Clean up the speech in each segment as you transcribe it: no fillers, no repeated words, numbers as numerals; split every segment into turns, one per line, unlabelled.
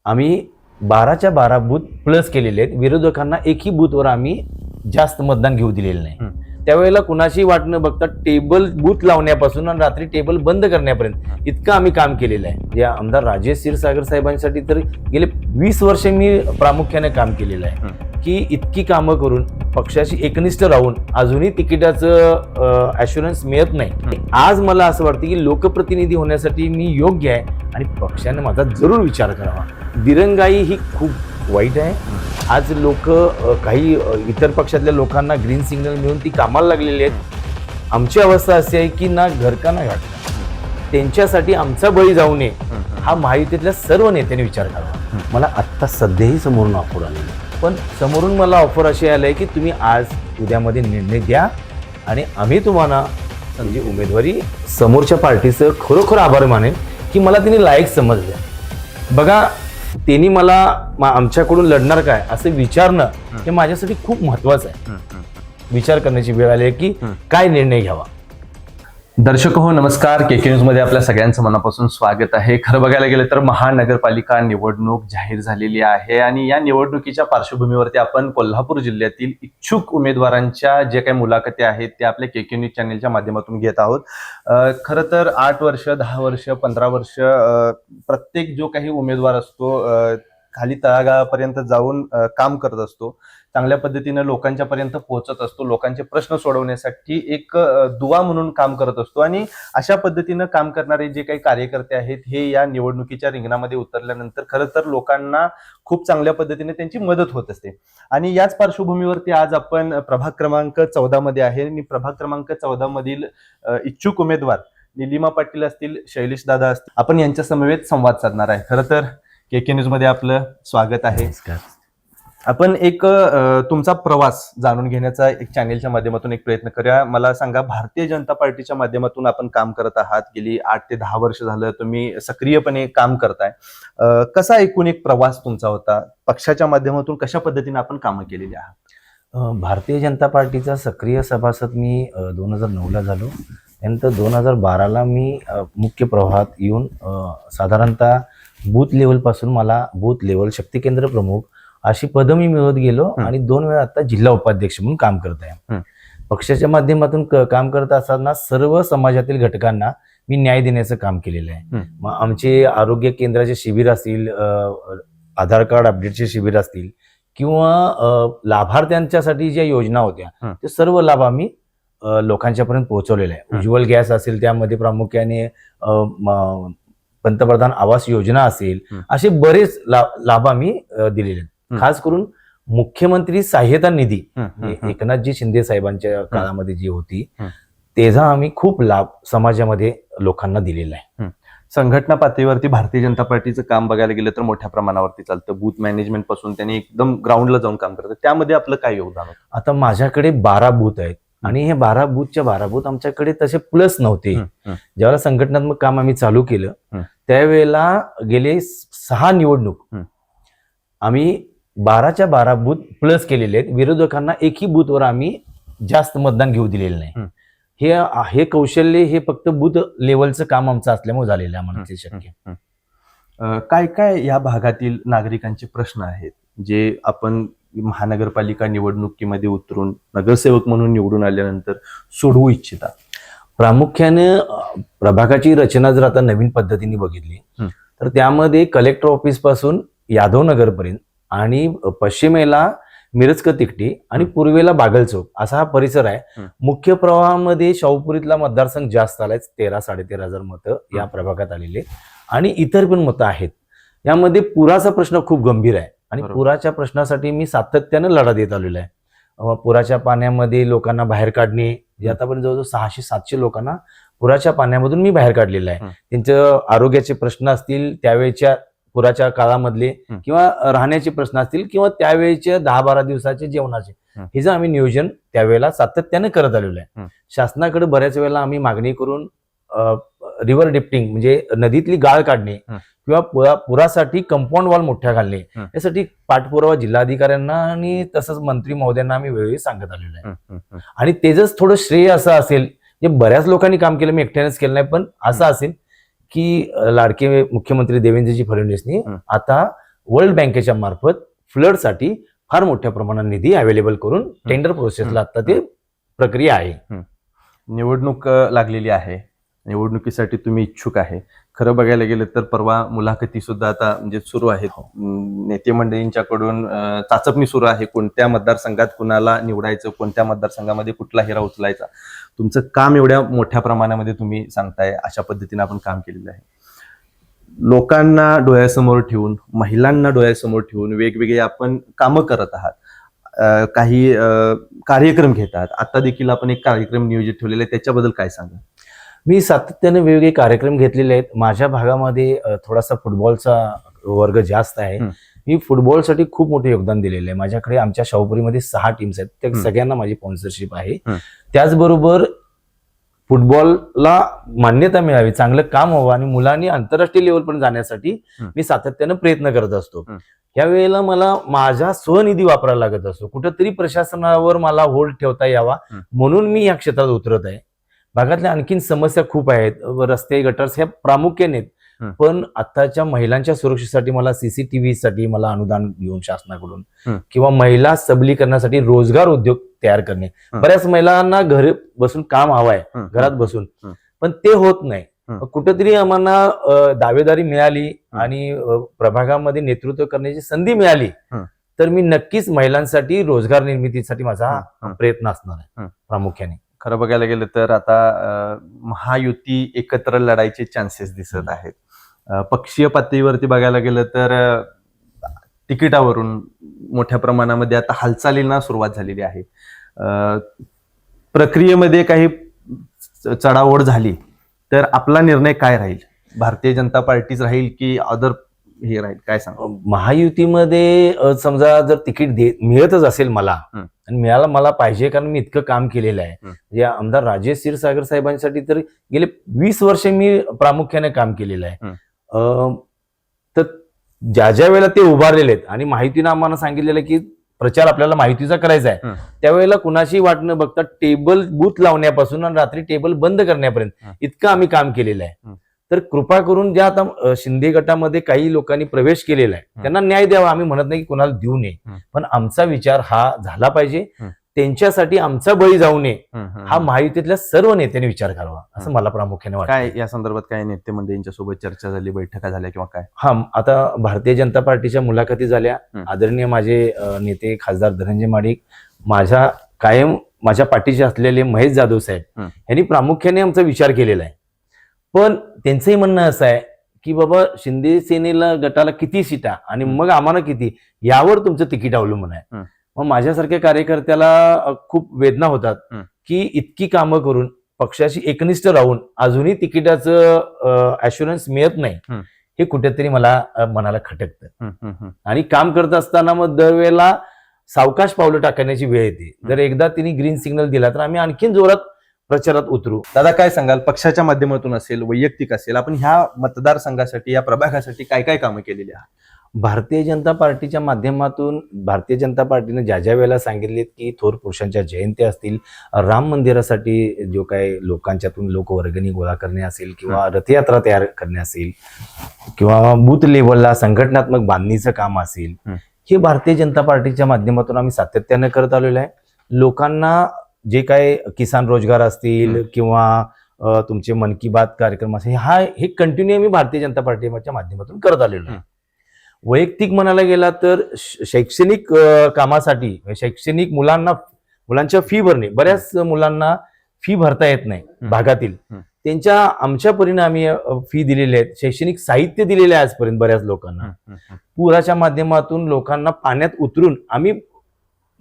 आम्ही 12च्या 12 booth plus केलेले आहेत. विरोधकांना एकही बूथवर आम्ही जास्त मतदान घेऊ दिलेलं नाही. त्यावेळेला कुणाची वाट न बघता टेबल बूथ लावण्यापासून आणि रात्री टेबल बंद करण्यापर्यंत इतकं आम्ही काम केलेलं आहे. या आमदार राजेश क्षीरसागर साहेबांसाठी तर गेले 20 वर्ष मी प्रामुख्याने काम केलेलं आहे की इतकी कामं करून पक्षाशी एकनिष्ठ राहून अजूनही तिकिटाचं ॲश्युरन्स मिळत नाही. आज मला असं वाटतं की लोकप्रतिनिधी होण्यासाठी मी योग्य आहे आणि पक्षाने माझा जरूर विचार करावा. दिरंगाई ही खूप वाईट आहे. आज लोक काही इतर पक्षातल्या लोकांना ग्रीन सिग्नल मिळून ती कामाला लागलेली आहेत. आमची अवस्था अशी आहे की ना घरका ना घाटका. त्यांच्यासाठी आमचा बळी जाऊ नये हा महायुतीतल्या सर्व नेत्यांनी विचार करावा. मला आत्ता सध्याही समोरून ऑफर आलेली, पण समोरून मला ऑफर अशी आली आहे की तुम्ही आज उद्यामध्ये निर्णय द्या आणि आम्ही तुम्हाला म्हणजे उमेदवारी समोरच्या पार्टीचं खरोखर आभार मानेन की मला त्यांनी लायक समजलं. बघा, त्यांनी मला आमच्याकडून लढणार काय असं विचारणं हे माझ्यासाठी खूप महत्वाचं आहे. विचार करण्याची वेळ आली आहे की काय निर्णय घ्यावा.
दर्शक हो, नमस्कार. केके न्यूज मध्ये आपल्या सगळ्यांचं मनापासून स्वागत आहे. खरं बघायला गेलं तर महानगरपालिका निवडणूक जाहीर झालेली आहे आणि या निवडणुकीच्या पार्श्वभूमीवरती आपण कोल्हापूर जिल्ह्यातील इच्छुक उमेदवारांच्या जे काही मुलाखती आहेत ते आपल्या केके न्यूज चॅनेलच्या माध्यमातून घेत आहोत. खरं तर 8 वर्ष, 10 वर्ष, 15 वर्ष प्रत्येक जो काही उमेदवार असतो खाली तळागाळापर्यंत जाऊन काम करत असतो. चांगल्या पद्धतीनं लोकांच्या पर्यंत पोहोचत असतो. लोकांचे प्रश्न सोडवण्यासाठी एक दुवा म्हणून काम करत असतो आणि अशा पद्धतीनं काम करणारे जे काही कार्यकर्ते आहेत हे या निवडणुकीच्या रिंगणामध्ये उतरल्यानंतर खरं तर लोकांना खूप चांगल्या पद्धतीने त्यांची मदत होत असते. आणि याच पार्श्वभूमीवरती आज आपण प्रभाग क्रमांक 14 मध्ये आहे आणि प्रभाग क्रमांक 14 मधील इच्छुक उमेदवार निलिमा पाटील असतील, शैलेश दादा असतील, आपण यांच्या समवेत संवाद साधणार आहे. खरं तर केके न्यूज मध्ये आपलं स्वागत आहे. आपण एक तुमचा प्रवास जाणून घेण्याचा एक चॅनेलच्या माध्यमातून एक प्रयत्न करूया. मला सांगा, भारतीय जनता पार्टीच्या माध्यमातून आपण काम करत आहात. गेली 8 ते 10 वर्ष झालं तुम्ही सक्रियपणे काम करताय. कसा एकूण एक प्रवास तुमचा होता? पक्षाच्या माध्यमातून कशा पद्धतीने आपण कामं केलेली आहात?
भारतीय जनता पार्टीचा सक्रिय सभासद मी 2009ला झालो. त्यानंतर 2012ला मी मुख्य प्रवाहात येऊन साधारणतः बूथ लेवलपासून मला बूथ लेवल शक्ती केंद्र प्रमुख अशी पदं मी मिळवत गेलो आणि 2 वेळा आता जिल्हा उपाध्यक्ष म्हणून काम करत आहे. पक्षाच्या माध्यमातून काम करत असताना सर्व समाजातील घटकांना मी न्याय देण्याचं काम केलेलं आहे. मग आमचे आरोग्य केंद्राचे शिबिर असतील, आधार कार्ड अपडेटचे शिबिर असतील किंवा लाभार्थ्यांच्यासाठी ज्या योजना होत्या ते सर्व लाभ आम्ही लोकांच्यापर्यंत पोहोचवलेला आहे. उज्ज्वल गॅस असेल, त्यामध्ये प्रामुख्याने पंतप्रधान आवास योजना असेल, असे बरेच लाभ आम्ही दिलेले आहेत. खास करून मुख्यमंत्री सहाय्यता निधी एकनाथजी शिंदे साहेबांच्या काळामध्ये जी होती त्याचा आम्ही खूप लाभ समाजामध्ये लोकांना दिलेला आहे.
संघटना पातळीवरती भारतीय जनता पार्टीचं काम बघायला गेलं तर मोठ्या प्रमाणावरती चालतं. बूथ मॅनेजमेंट पासून त्यांनी एकदम ग्राउंडला जाऊन काम करतात. त्यामध्ये आपलं काय योगदान होतं?
आता माझ्याकडे 12 बूथ आहेत आणि हे 12 बूथ आमच्याकडे तसे प्लस नव्हते. ज्यावेळेला संघटनात्मक काम आम्ही चालू केलं त्यावेळेला गेले 6 निवडणूक आम्ही 12च्या 12 बूथ प्लस केलेले आहेत. विरोधकांना एकही बूथवर आम्ही जास्त मतदान घेऊ दिलेलं नाही. हे कौशल्य हे फक्त बूथ लेवलचं काम आमचं असल्यामुळे झालेलं आहे. आम्हाला ते शक्य.
काय काय या भागातील नागरिकांचे प्रश्न आहेत जे आपण महानगरपालिका निवडणुकीमध्ये उतरून नगरसेवक म्हणून निवडून आल्यानंतर सोडवू इच्छिता?
प्रामुख्याने प्रभागाची रचना जर आता नवीन पद्धतीने बघितली तर त्यामध्ये कलेक्टर ऑफिस पासून यादव नगर पर्यंत आणि पश्चिमेला मिरजकर तिकटी आणि पूर्वेला बागल चौक असा हा परिसर आहे. मुख्य प्रवाहामध्ये शाहूपुरीतला मतदारसंघ जास्त आलाय. 13-13,500 मतं या प्रभागात आलेले आणि इतर पण मतं आहेत. यामध्ये पुराचा प्रश्न खूप गंभीर आहे आणि पुराच्या प्रश्नासाठी मी सातत्यानं लढा देत आलेला आहे. पुराच्या पाण्यामध्ये लोकांना बाहेर काढणे, जे आतापर्यंत जवळजवळ 600-700 लोकांना पुराच्या पाण्यामधून मी बाहेर काढलेलं आहे. त्यांचं आरोग्याचे प्रश्न असतील, त्यावेळेच्या पुराच्या काळामधले किंवा राहण्याचे प्रश्न असतील किंवा त्यावेळेच्या 10-12 दिवसाचे जेवणाचे, हे जे आम्ही नियोजन त्यावेळेला सातत्याने करत आलेलो आहे. शासनाकडे बऱ्याच वेळेला आम्ही मागणी करून रिव्हर डिफ्टिंग म्हणजे नदीतली गाळ काढणे किंवा पुरासाठी कंपाऊंड वॉल मोठ्या घालणे यासाठी पाठपुरावा जिल्हाधिकाऱ्यांना आणि तसंच मंत्री महोदयांना आम्ही वेळोवेळी सांगत आलेलो आहे. आणि त्याच थोडं श्रेय असं असेल, जे बऱ्याच लोकांनी काम केलं, मी एकट्यानेच केलं नाही, पण असं असेल की लाडके मुख्यमंत्री देवेंद्रजी फडणवीसनी आता वर्ल्ड बँकेच्या मार्फत फ्लडसाठी फार मोठ्या प्रमाणात निधी अवेलेबल करून टेंडर प्रोसेसला आता ते प्रक्रिया आहे.
निवडणूक लागलेली आहे, निवडणुकीसाठी तुम्ही इच्छुक आहे. खरं बघायला गेलं तर परवा मुलाखती सुद्धा आता म्हणजे सुरू आहेत. नेते मंडळींच्याकडून चाचपणी सुरू आहे, कोणत्या मतदारसंघात कुणाला निवडायचं, कोणत्या मतदारसंघामध्ये कुठला हिरा उचलायचा. तुमचं काम एवढ्या मोठ्या प्रमाणामध्ये तुम्ही सांगताय, अशा पद्धतीने आपण काम केलेलं आहे. लोकांना डोळ्यासमोर ठेवून, महिलांना डोळ्यासमोर ठेवून वेगवेगळे आपण कामं करत आहात, काही कार्यक्रम घेतात. आता देखील आपण एक कार्यक्रम नियोजित ठेवलेला आहे, त्याच्याबद्दल काय सांगा?
मी सातत्याने वेगवेगळे कार्यक्रम घेतलेले आहेत. माझ्या भागामध्ये थोडासा फुटबॉलचा वर्ग जास्त आहे. मी फुटबॉलसाठी खूप मोठं योगदान दिलेलं आहे. माझ्याकडे आमच्या शाहूपुरीमध्ये 6 टीम्स आहेत, त्या सगळ्यांना माझी स्पॉन्सरशिप आहे. त्याचबरोबर फुटबॉलला मान्यता मिळावी, चांगलं काम व्हावं आणि मुलांनी आंतरराष्ट्रीय लेवलपर्यंत जाण्यासाठी मी सातत्यानं प्रयत्न करत असतो. यावेळेला मला माझा स्वनिधी वापरायला लागत असतो. कुठंतरी प्रशासनावर मला होल्ड ठेवता यावा म्हणून मी या क्षेत्रात उतरत आहे. भागातल्या आणखीन समस्या खूप आहेत, रस्ते गटर्स ह्या प्रामुख्याने आहेत. पण आताच्या महिलांच्या सुरक्षेसाठी मला CCTV साठी मला अनुदान घेऊन शासनाकडून किंवा महिला सबलीकरणासाठी रोजगार उद्योग तयार करणे. बऱ्याच महिलांना घर बसून काम हवंय, घरात बसून, पण ते होत नाही. कुठेतरी आम्हाला दावेदारी मिळाली आणि प्रभागामध्ये नेतृत्व करण्याची संधी मिळाली तर मी नक्कीच महिलांसाठी रोजगार निर्मितीसाठी माझा प्रयत्न असणार आहे प्रामुख्याने.
खरं बघायला गेलं तर आता महायुती एकत्र लढायचे चान्सेस दिसत आहेत. पक्षीय पातळीवरती बघायला गेलं तर तिकिटावरून मोठ्या प्रमाणामध्ये आता हालचालींना सुरुवात झालेली आहे. प्रक्रियेमध्ये काही चढाओढ झाली तर आपला निर्णय काय राहील? भारतीय जनता पार्टीच राहील की अदर हे राहील, काय सांगा?
महायुतीमध्ये समजा जर तिकीट मिळतच असेल मला आणि मिळायला मला पाहिजे, कारण मी इतकं काम केलेलं आहे. या आमदार राजेश क्षीरसागर साहेबांसाठी तर गेले 20 वर्ष मी प्रामुख्याने काम केलेलं आहे. तर ज्या वेळेला ते उभारलेले आहेत आणि माहितीनं आम्हाला सांगितलेलं की प्रचार आपल्याला माहितीचा करायचा आहे, त्यावेळेला कुणाशी वाट न बघता टेबल बूथ लावण्यापासून आणि रात्री टेबल बंद करण्यापर्यंत इतकं आम्ही काम केलेलं आहे. तर कृपा करून ज्या आता शिंदे गटामध्ये काही लोकांनी प्रवेश केलेला आहे त्यांना न्याय द्यावा. आम्ही म्हणत नाही की कोणाला देऊ नये, पण आमचा विचार हा झाला पाहिजे. त्यांच्यासाठी आमचा बळी जाऊ नये हा महायुतीतल्या सर्व नेत्यांनी विचार करावा असं मला प्रामुख्याने वाटतं.
काय या संदर्भात काय नेते मंडळींच्या सोबत चर्चा झाली, बैठका झाल्या किंवा काय?
आता भारतीय जनता पार्टीच्या मुलाखती झाल्या. आदरणीय माझे नेते खासदार धनंजय महाडिक, माझ्या कायम माझ्या पाठीचे असलेले महेश जाधव साहेब यांनी प्रामुख्याने आमचा विचार केलेला आहे. पण त्यांचंही म्हणणं असं आहे की बाबा शिंदे सेनेला गटाला किती सीटा आणि मग आम्हाला किती, यावर तुमचं तिकीट अवलंबून आहे. मग माझ्यासारख्या कार्यकर्त्याला खूप वेदना होतात की इतकी कामं करून पक्षाशी एकनिष्ठ राहून अजूनही तिकिटाचं ॲश्युरन्स मिळत नाही, हे कुठेतरी मला मनाला खटकतं. आणि काम करत असताना मग दरवेळेला सावकाश पावलं टाकण्याची वेळ येते. जर एकदा तिने ग्रीन सिग्नल दिला तर आम्ही आणखीन जोरात प्रचारात उतरू.
दादा, काय सांगाल? पक्षाच्या माध्यमातून असेल, वैयक्तिक असेल, आपण ह्या मतदारसंघासाठी, या प्रभागासाठी काय काय कामं केलेली आहेत?
भारतीय जनता पार्टीच्या माध्यमातून भारतीय जनता पार्टीने ज्या वेळेला सांगितलेत की थोर पुरुषांच्या जयंत्या असतील, राम मंदिरासाठी जो काही लोकांच्यातून लोकवर्गणी गोळा करणे असेल किंवा रथयात्रा तयार करणे असेल किंवा बूथ लेवलला संघटनात्मक बांधणीचं काम असेल, हे भारतीय जनता पार्टीच्या माध्यमातून आम्ही सातत्याने करत आलेलो आहे. लोकांना जे काय किसान रोजगार असतील किंवा तुमचे मन की बात कार्यक्रम असेल, हे कंटिन्यू मी भारतीय जनता पार्टीच्या माध्यमातून करत आलेलो आहे. वैयक्तिक म्हणायला गेला तर शैक्षणिक कामासाठी, शैक्षणिक मुलांच्या फी भरणे, बऱ्याच मुलांना फी भरता येत नाही भागातील, त्यांच्या आमच्या परीने आम्ही फी दिलेली आहेत. शैक्षणिक साहित्य दिलेले आहे आजपर्यंत बऱ्याच लोकांना. पुराच्या माध्यमातून लोकांना पाण्यात उतरून आम्ही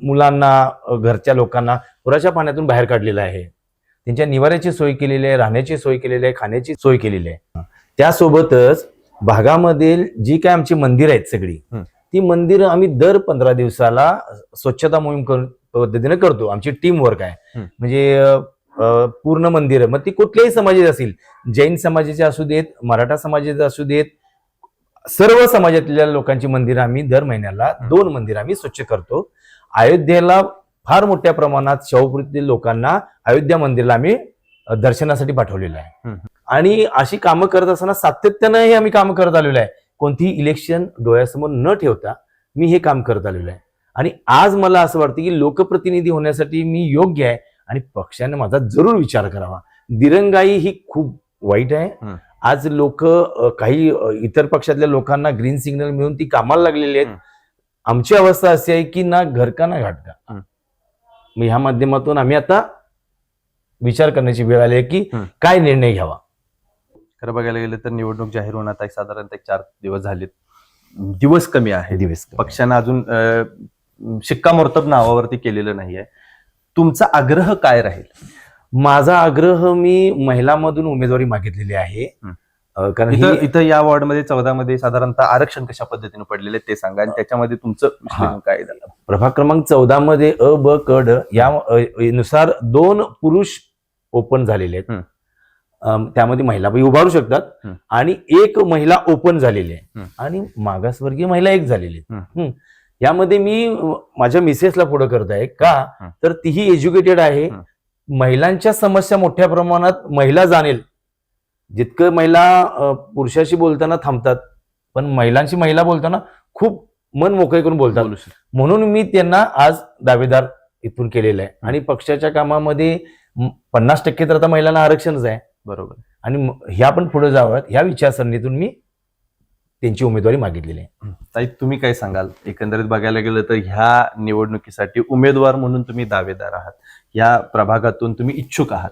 मुलांना, घरच्या लोकांना पुराच्या पाण्यातून बाहेर काढलेलं आहे. त्यांच्या निवाऱ्याची सोय केलेली आहे, राहण्याची सोय केलेली आहे, खाण्याची सोय केलेली आहे. त्यासोबतच भागामध्ये जी काय आमची मंदिर आहेत सगळी, ती मंदिरं आम्ही दर 15 दिवसाला स्वच्छता मोहीम पद्धतीने करतो. आमची टीम वर्क आहे. म्हणजे पूर्ण मंदिरं, मग ती कुठल्याही समाजाची असतील, जैन समाजाचे असू देत, मराठा समाजाचे असू देत, सर्व समाजातल्या लोकांची मंदिरं आम्ही दर महिन्याला 2 मंदिरं आम्ही स्वच्छ करतो. अयोध्येला फार मोठ्या प्रमाणात शाहूपुरीतील लोकांना अयोध्या मंदिरला आम्ही दर्शनासाठी पाठवलेलं आहे. आणि अशी कामं करत असताना सातत्यानं हे आम्ही कामं करत आलेलो आहे. कोणतीही इलेक्शन डोळ्यासमोर न ठेवता मी हे काम करत आलेलो आहे. आणि आज मला असं वाटतं की लोकप्रतिनिधी होण्यासाठी मी योग्य आहे आणि पक्षाने माझा जरूर विचार करावा. दिरंगाई ही खूप वाईट आहे. आज लोक काही इतर पक्षातल्या लोकांना ग्रीन सिग्नल मिळून ती कामाला लागलेली आहेत. आमची अवस्था अशी आहे की ना घर का ना घाट का. मग ह्या माध्यमातून आम्ही आता विचार करण्याची वेळ आली आहे की काय निर्णय घ्यावा.
खरं बघायला गेलं तर निवडणूक जाहीर होऊन आता साधारणतः 4 दिवस झालेत. दिवस कमी आहे.
दिवस
पक्षानं अजून शिक्कामोर्तब नावावरती केलेलं नाहीये. तुमचा आग्रह काय राहील?
माझा आग्रह, मी महिलांमधून उमेदवारी मागितलेली आहे. कारण
इथं या वॉर्डमध्ये 14 मध्ये साधारणतः आरक्षण कशा पद्धतीने पडलेले ते सांगा आणि त्याच्यामध्ये तुमचं विश्लेषण काय झालं?
प्रभाग क्रमांक 14 मध्ये अ ब क ड या नुसार 2 पुरुष ओपन झालेले आहेत. त्यामध्ये महिला उभारू शकतात आणि 1 महिला ओपन झालेली आहे आणि मागासवर्गीय महिला 1 झालेली आहे. यामध्ये मी माझ्या मिसेसला पुढे करत आहे का, तर तीही एज्युकेटेड आहे. महिलांच्या समस्या मोठ्या प्रमाणात महिला जाणेल. जितकं महिला पुरुषाशी बोलताना थांबतात, पण महिलांशी महिला बोलताना खूप मन मोकळे करून बोलतात. म्हणून मी त्यांना आज दावेदार इथून केलेलं आहे. आणि पक्षाच्या कामामध्ये 50% तर आता महिलांना आरक्षणच आहे.
बरोबर.
आणि ह्या पण पुढे जाव्यात ह्या विचारसरणीतून मी त्यांची उमेदवारी मागितलेली आहे.
ताई, तुम्ही काय सांगाल? एकंदरीत बघायला गेलं तर ह्या निवडणुकीसाठी उमेदवार म्हणून तुम्ही दावेदार आहात. या प्रभागातून तुम्ही इच्छुक आहात.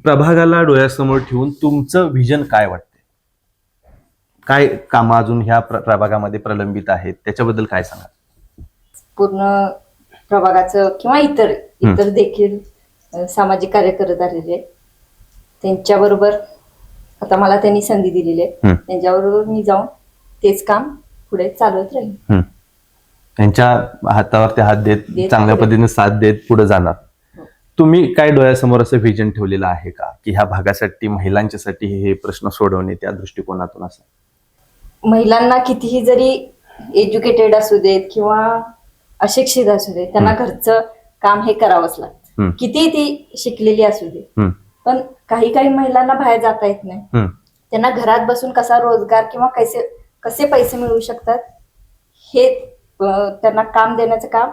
प्रभागाला डोळ्यासमोर ठेवून तुमचं व्हिजन काय वाटते? काय कामं अजून ह्या प्रभागामध्ये प्रलंबित आहेत, त्याच्याबद्दल काय सांगाल?
पूर्ण प्रभागाचं किंवा इतर देखील सामाजिक कार्य करत आलेले आहेत. त्यांच्याबरोबर आता मला त्यांनी संधी दिलेली आहे. त्यांच्याबरोबर मी जाऊन तेच काम पुढे चालवत राहील.
त्यांच्या हातावरती हात देत चांगल्या पद्धतीने साथ देत पुढे जाणार. तुम्ही काय डोळ्यासमोर असं व्हिजन ठेवलेलं आहे का की ह्या भागासाठी, महिलांच्यासाठी हे प्रश्न सोडवणे, त्या दृष्टिकोनातून असं?
महिलांना कितीही जरी एज्युकेटेड असू देत किंवा अशिक्षित असू देत, त्यांना घरचं काम हे करावंच लागतं. कितीही ती शिकलेली असू दे, पण काही महिलांना बाहेर जाता येत नाही. त्यांना घरात बसून कसा रोजगार किंवा कसे पैसे मिळवू शकतात हे त्यांना काम देण्याचं काम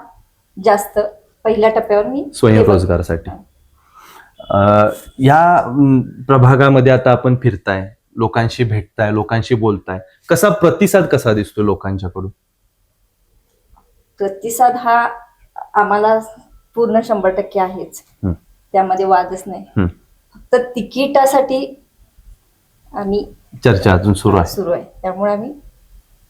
जास्त पहिल्या टप्प्यावर मी
स्वयंरोजगारासाठी. या प्रभागामध्ये आता आपण फिरताय, लोकांशी भेटताय, लोकांशी बोलताय, प्रतिसाद कसा दिसतो लोकांच्याकडून?
प्रतिसाद हा आम्हाला पूर्ण 100% आहेच. त्यामध्ये वादच नाही. फक्त तिकिटासाठी आम्ही
चर्चा अजून सुरू
आहे. त्यामुळे आम्ही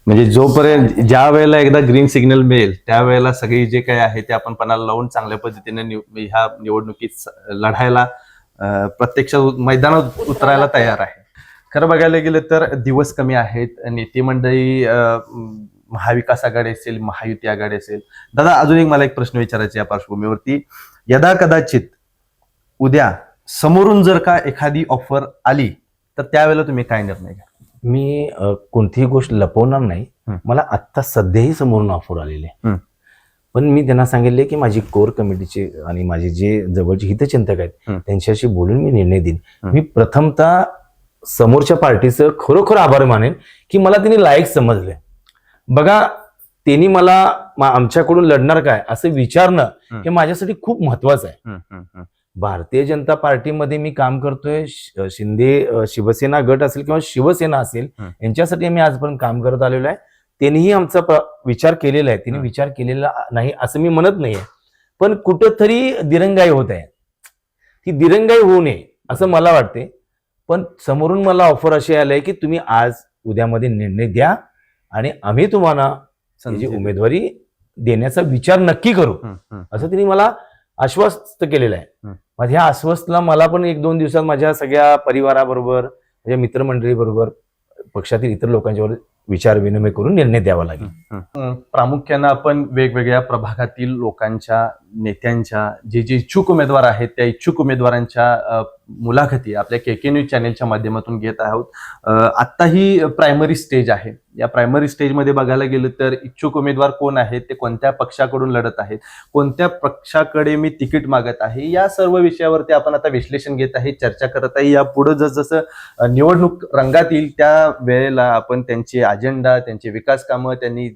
म्हणजे जोपर्यंत ज्या वेळेला एकदा ग्रीन सिग्नल मिळेल त्यावेळेला सगळी जे काही आहे ते आपण पणाला लावून चांगल्या पद्धतीने ह्या निवडणुकीत लढायला, प्रत्यक्ष मैदानात उतरायला तयार आहे. खरं बघायला गेलं तर दिवस कमी आहेत. नेते मंडळी, महाविकास आघाडी असेल, महायुती आघाडी असेल. दादा, अजून मला एक प्रश्न विचारायचा या पार्श्वभूमीवरती. यदा कदाचित उद्या समोरून जर का एखादी ऑफर आली तर त्यावेळेला तुम्ही काय निर्णय घ्या?
मी कोणतीही गोष्ट लपवणार नाही. मला आत्ता सध्याही समोरून ऑफर आलेले, पण मी त्यांना सांगितले की माझी कोर कमिटीचे आणि माझे जे जवळचे हितचिंतक आहेत त्यांच्याशी बोलून मी निर्णय देईन. मी प्रथमतः समोरच्या पार्टीचं खरोखर आभार मानेन की मला त्यांनी लायक समजले. बघा, त्यांनी मला आमच्याकडून लढणार काय असं विचारणं हे माझ्यासाठी खूप महत्वाचं आहे. भारतीय जनता पार्टीमध्ये मी काम करतोय. शिंदे शिवसेना गट असेल किंवा शिवसेना असेल, यांच्यासाठी आम्ही आजपर्यंत काम करत आलेलो आहे. त्यांनीही आमचा विचार केलेला आहे. त्यांनी विचार केलेला नाही असं मी म्हणत नाहीये, पण कुठंतरी दिरंगाई होत आहे. ती दिरंगाई होऊ नये असं मला वाटते. पण समोरून मला ऑफर अशी आली आहे की तुम्ही आज उद्यामध्ये निर्णय द्या आणि आम्ही तुम्हाला उमेदवारी देण्याचा विचार नक्की करू, असं त्यांनी मला आश्वस्त केलेलं आहे. माझ्या आश्वस्तला मला पण 1-2 दिवसात माझ्या सगळ्या परिवाराबरोबर, माझ्या मित्रमंडळी बरोबर, पक्षातील इतर लोकांच्यावर विचार विनिमय करून निर्णय द्यावा लागेल.
प्रामुख्यानं आपण वेगवेगळ्या प्रभागातील लोकांच्या, नेत्यांच्या, जे इच्छुक उमेदवार आहेत त्या इच्छुक उमेदवारांच्या मुलाखती आपल्या KK न्यूज चॅनेलच्या माध्यमातून घेत आहोत. आत्ता ही प्रायमरी स्टेज आहे. या प्रायमरी स्टेजमध्ये बघायला गेलं तर इच्छुक उमेदवार कोण आहेत, ते कोणत्या पक्षाकडून लढत आहेत, कोणत्या पक्षाकडे मी तिकीट मागत आहे, या सर्व विषयावरती आपण आता विश्लेषण घेत आहे, चर्चा करत आहे. यापुढे जसं निवडणूक रंगात येईल त्या वेळेला आपण त्यांचे अजेंडा, त्यांचे विकास कामं, त्यांनी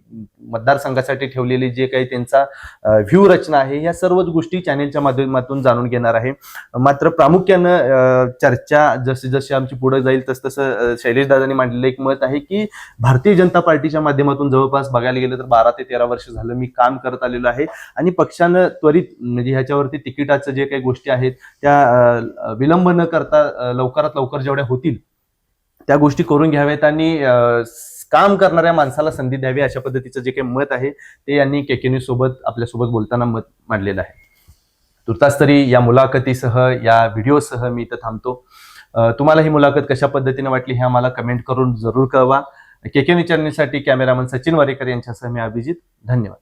मतदारसंघासाठी ठेवलेली जे काही त्यांचा व्ह्यू रचना आहे, या सर्वच गोष्टी चॅनेलच्या माध्यमातून जाणून घेणार आहे. मात्र प्रामुख्यानं चर्चा जशी जशी आमची पुढे जाईल तसं शैलेश दादांनी मांडलेलं एक मत आहे की भारतीय जनता पार्टीच्या माध्यमातून जवळपास बघायला गेलं तर 12 ते 13 वर्ष झालं मी काम करत आलेलो आहे आणि पक्षानं त्वरित म्हणजे ह्याच्यावरती तिकिटाचं जे काही गोष्टी आहेत त्या विलंब न करता लवकरात लवकर जेवढ्या होतील त्या गोष्टी करून घ्याव्यात आणि काम करणाऱ्या माणसाला संधी द्यावी, अशा पद्धतीचं जे काही मत आहे ते यांनी KK न्यूज सोबत आपल्यासोबत बोलताना मत मांडलेलं आहे. तुर्तास तरी या मुलाखतीसह, या व्हिडिओसह मी इथं थांबतो. तुम्हाला ही मुलाखत कशा पद्धतीने वाटली हे आम्हाला कमेंट करून जरूर कळवा. KK news चॅनलसाठी cameraman Sachin Warekar यांच्यासह मी अभिजित. धन्यवाद.